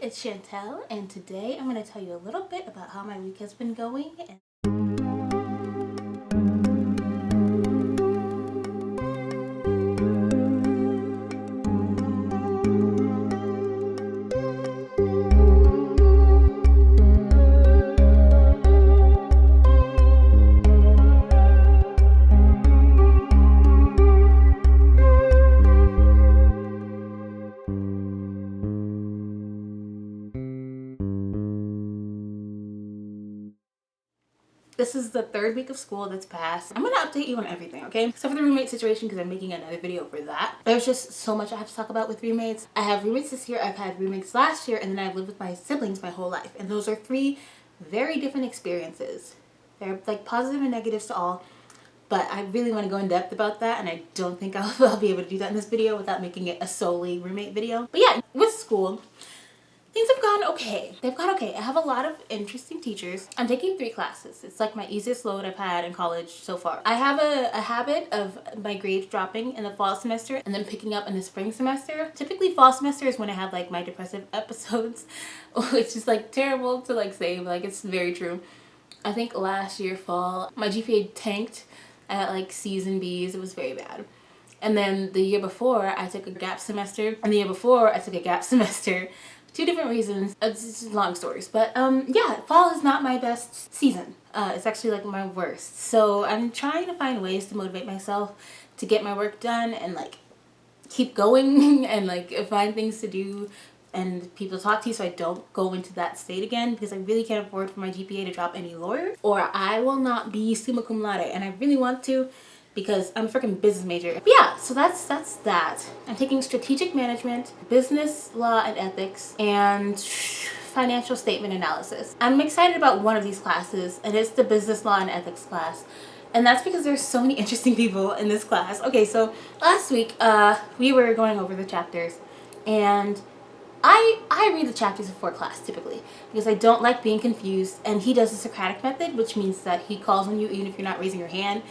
it's Chantel, and today I'm going to tell you a little bit about how my week has been going. This is the third week of school that's passed. I'm gonna update you on everything, okay? Except for the roommate situation, because I'm making another video for that. There's just so much I have to talk about with roommates. I have roommates this year, I've had roommates last year, and then I've lived with my siblings my whole life. And those are three very different experiences. They're like positive and negatives to all, but I really want to go in depth about that, and I don't think I'll be able to do that in this video without making it a solely roommate video. But yeah, with school, things have gone okay. They've gone okay. I have a lot of interesting teachers. I'm taking 3 classes. It's like my easiest load I've had in college so far. I have a habit of my grades dropping in the fall semester and then picking up in the spring semester. Typically fall semester is when I have like my depressive episodes, which is like terrible to like say, but like it's very true. I think last year fall, my GPA tanked. I had like C's and B's. It was very bad. And then the year before I took a gap semester, and the year before I took a gap semester. 2 different reasons. It's long stories, but yeah, fall is not my best season. It's actually like my worst. So I'm trying to find ways to motivate myself to get my work done and like keep going and like find things to do and people to talk to, so I don't go into that state again, because I really can't afford for my GPA to drop any lower, or I will not be summa cum laude, and I really want to, because I'm a freaking business major. But yeah, so that's that. I'm taking strategic management, business law and ethics, and financial statement analysis. I'm excited about one of these classes, and it's the business law and ethics class. And that's because there's so many interesting people in this class. Okay, so last week we were going over the chapters, and I read the chapters before class typically because I don't like being confused, and he does the Socratic method, which means that he calls on you even if you're not raising your hand.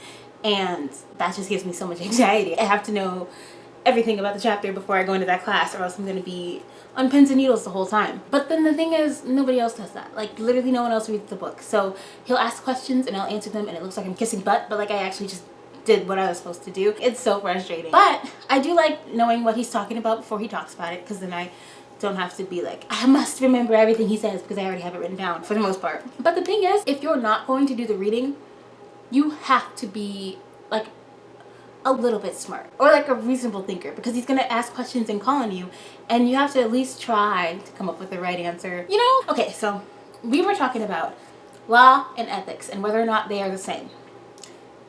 And that just gives me so much anxiety. I have to know everything about the chapter before I go into that class, or else I'm going to be on pins and needles the whole time. But then the thing is, nobody else does that. Like, literally no one else reads the book. So he'll ask questions and I'll answer them, and it looks like I'm kissing butt, but like I actually just did what I was supposed to do. It's so frustrating. But I do like knowing what he's talking about before he talks about it, because then I don't have to be like, I must remember everything he says, because I already have it written down for the most part. But the thing is, if you're not going to do the reading, you have to be like a little bit smart, or like a reasonable thinker, because he's gonna ask questions and call on you, and you have to at least try to come up with the right answer, you know? Okay, so we were talking about law and ethics and whether or not they are the same.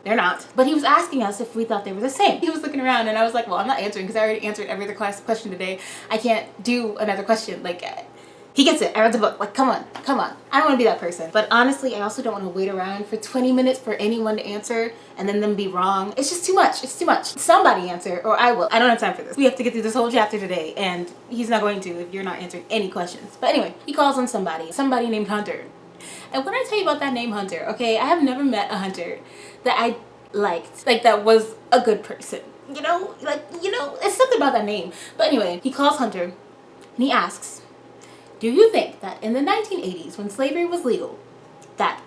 They're not. But he was asking us if we thought they were the same. He was looking around, and I was like, well, I'm not answering because I already answered every other class question today. I can't do another question. Like, he gets it. I read the book. Like, come on. I don't want to be that person. But honestly, I also don't want to wait around for 20 minutes for anyone to answer and then them be wrong. It's just too much. It's too much. Somebody answer, or I will. I don't have time for this. We have to get through this whole chapter today, and he's not going to if you're not answering any questions. But anyway, he calls on somebody named Hunter. And when I tell you about that name Hunter, okay, I have never met a Hunter that I liked, like that was a good person. You know, it's something about that name. But anyway, he calls Hunter and he asks, do you think that in the 1980s, when slavery was legal, that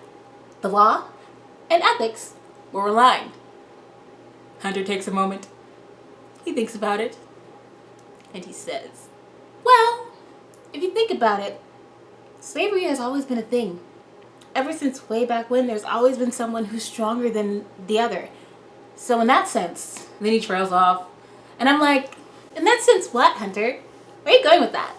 the law and ethics were aligned? Hunter takes a moment. He thinks about it. And he says, well, if you think about it, slavery has always been a thing. Ever since way back when, there's always been someone who's stronger than the other. So in that sense, then he trails off. And I'm like, in that sense what, Hunter? Where are you going with that?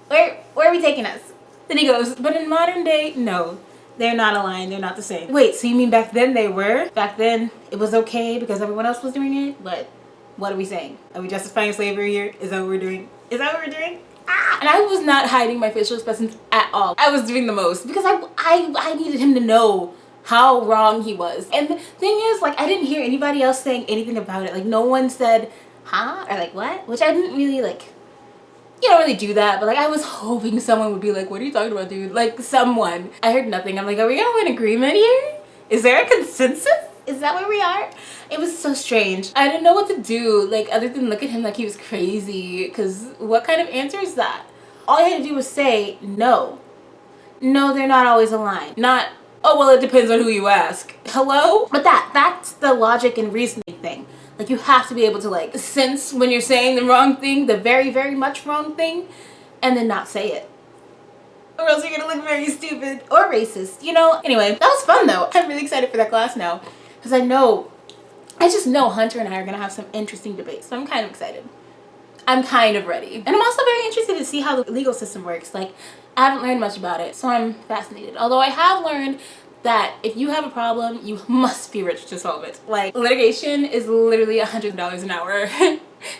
Where are we taking us? Then he goes, but in modern day, no. They're not aligned. They're not the same. Wait, so you mean back then they were? Back then it was okay because everyone else was doing it? But what are we saying? Are we justifying slavery here? Is that what we're doing? Is that what we're doing? And I was not hiding my facial expressions at all. I was doing the most because I needed him to know how wrong he was. And the thing is, like, I didn't hear anybody else saying anything about it. Like, no one said, huh? Or like, what? Which I didn't really, like, you don't really do that, but like I was hoping someone would be like, what are you talking about, dude? Like someone. I heard nothing. I'm like, are we all in agreement here? Is there a consensus? Is that where we are? It was so strange. I didn't know what to do, like, other than look at him like he was crazy, because what kind of answer is that? All you had to do was say no. No, they're not always aligned. Not, oh, well, it depends on who you ask. Hello? But that's the logic and reasoning thing. Like, you have to be able to, like, sense when you're saying the wrong thing, the very, very much wrong thing, and then not say it. Or else you're gonna look very stupid or racist, you know? Anyway, that was fun, though. I'm really excited for that class now. Because I just know Hunter and I are gonna have some interesting debates. So I'm kind of excited. I'm kind of ready. And I'm also very interested to see how the legal system works. Like, I haven't learned much about it, so I'm fascinated. Although I have learned that if you have a problem, you must be rich to solve it. Like, litigation is literally $100 an hour,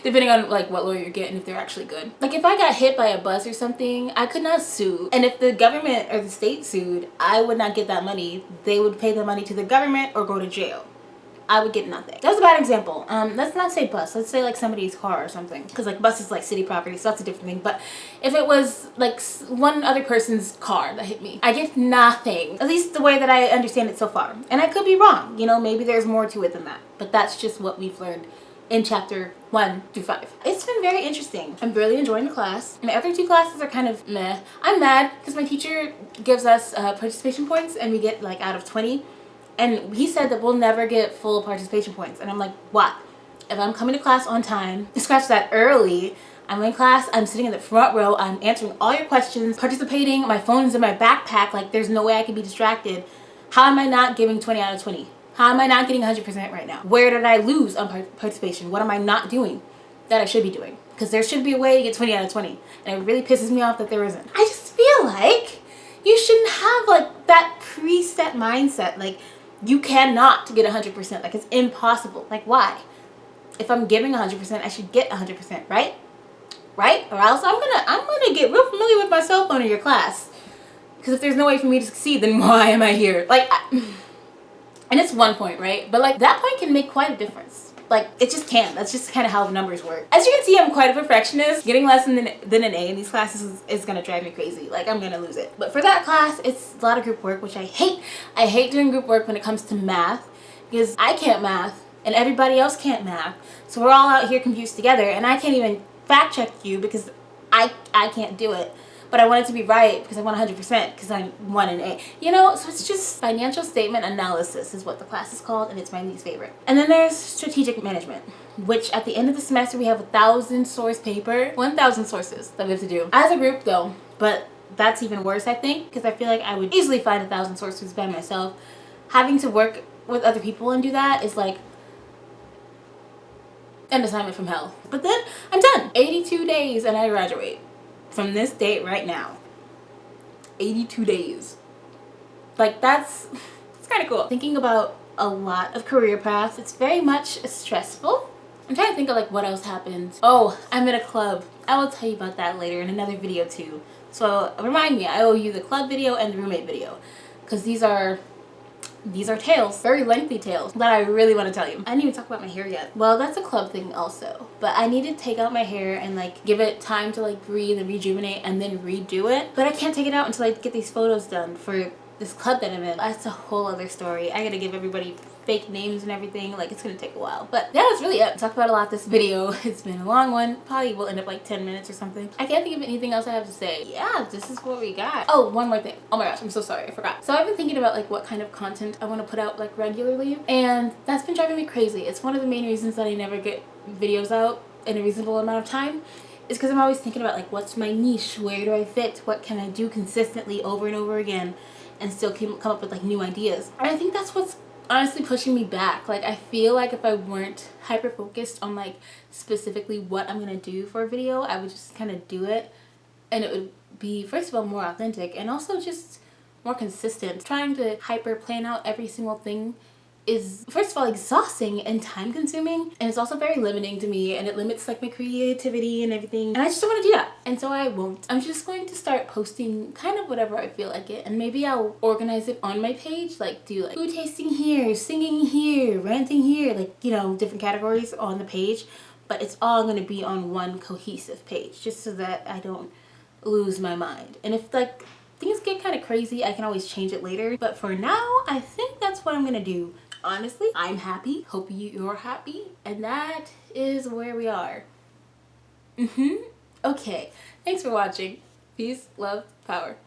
depending on like what lawyer you get and if they're actually good. Like, if I got hit by a bus or something, I could not sue. And if the government or the state sued, I would not get that money. They would pay the money to the government or go to jail. I would get nothing. That was a bad example. Let's not say bus. Let's say like somebody's car or something. Because like bus is like city property, so that's a different thing. But if it was like one other person's car that hit me, I get nothing. At least the way that I understand it so far. And I could be wrong. You know, maybe there's more to it than that. But that's just what we've learned in chapter 1 through 5. It's been very interesting. I'm really enjoying the class. My other 2 classes are kind of meh. I'm mad because my teacher gives us participation points and we get like out of 20. And he said that we'll never get full participation points. And I'm like, what? If I'm coming to class on time, scratch that early, I'm in class, I'm sitting in the front row, I'm answering all your questions, participating, my phone's in my backpack, like there's no way I can be distracted. How am I not giving 20 out of 20? How am I not getting 100% right now? Where did I lose on participation? What am I not doing that I should be doing? Because there should be a way to get 20 out of 20. And it really pisses me off that there isn't. I just feel like you shouldn't have like that preset mindset. Like, you cannot get 100%. Like, it's impossible. Like, why? If I'm giving 100%, I should get 100%, right? Right? Or else I'm gonna get real familiar with my cell phone in your class. Because if there's no way for me to succeed, then why am I here? Like, and it's 1 point, right? But like, that point can make quite a difference. Like, it just can. That's just kind of how numbers work. As you can see, I'm quite a perfectionist. Getting less than an A in these classes is gonna drive me crazy. Like, I'm gonna lose it. But for that class, it's a lot of group work, which I hate. I hate doing group work when it comes to math because I can't math and everybody else can't math. So we're all out here confused together and I can't even fact check you because I can't do it. But I want it to be right because I want 100% because I want an A. You know, so it's just financial statement analysis is what the class is called, and it's my least favorite. And then there's strategic management, which at the end of the semester we have 1,000 source paper, 1,000 sources that we have to do as a group though. But that's even worse, I think, because I feel like I would easily find 1,000 sources by myself. Having to work with other people and do that is like an assignment from hell. But then I'm done. 82 days and I graduate. From this date right now. 82 days. Like, it's kind of cool. Thinking about a lot of career paths, it's very much stressful. I'm trying to think of like what else happened. Oh, I'm in a club. I will tell you about that later in another video too. So remind me, I owe you the club video and the roommate video. Because these are tales, very lengthy tales that I really want to tell you. I didn't even talk about my hair yet. Well, that's a club thing also. But I need to take out my hair and like give it time to like breathe and rejuvenate and then redo it. But I can't take it out until I get these photos done for this club that I'm in. That's a whole other story. I gotta give everybody fake names and everything. Like, it's gonna take a while. But yeah, that's really it. Talked about a lot this video. It's been a long one. Probably will end up like 10 minutes or something. I can't think of anything else I have to say. Yeah, this is what we got. Oh, one more thing. Oh my gosh, I'm so sorry. I forgot. So I've been thinking about like what kind of content I want to put out like regularly. And that's been driving me crazy. It's one of the main reasons that I never get videos out in a reasonable amount of time. Is because I'm always thinking about like, what's my niche? Where do I fit? What can I do consistently over and over again? And still come up with like new ideas. And I think that's what's honestly pushing me back. Like, I feel like if I weren't hyper focused on like specifically what I'm gonna do for a video, I would just kind of do it and it would be, first of all, more authentic and also just more consistent. Trying to hyper plan out every single thing is, first of all, exhausting and time consuming, and it's also very limiting to me, and it limits like my creativity and everything, and I just don't want to do that, and so I won't. I'm just going to start posting kind of whatever I feel like it, and maybe I'll organize it on my page, like do like food tasting here, singing here, ranting here, like, you know, different categories on the page, but it's all going to be on one cohesive page just so that I don't lose my mind. And if like things get kind of crazy, I can always change it later, but for now I think that's what I'm gonna do. Honestly, I'm happy. Hope you're happy. And that is where we are. Okay. Thanks for watching. Peace, love, power.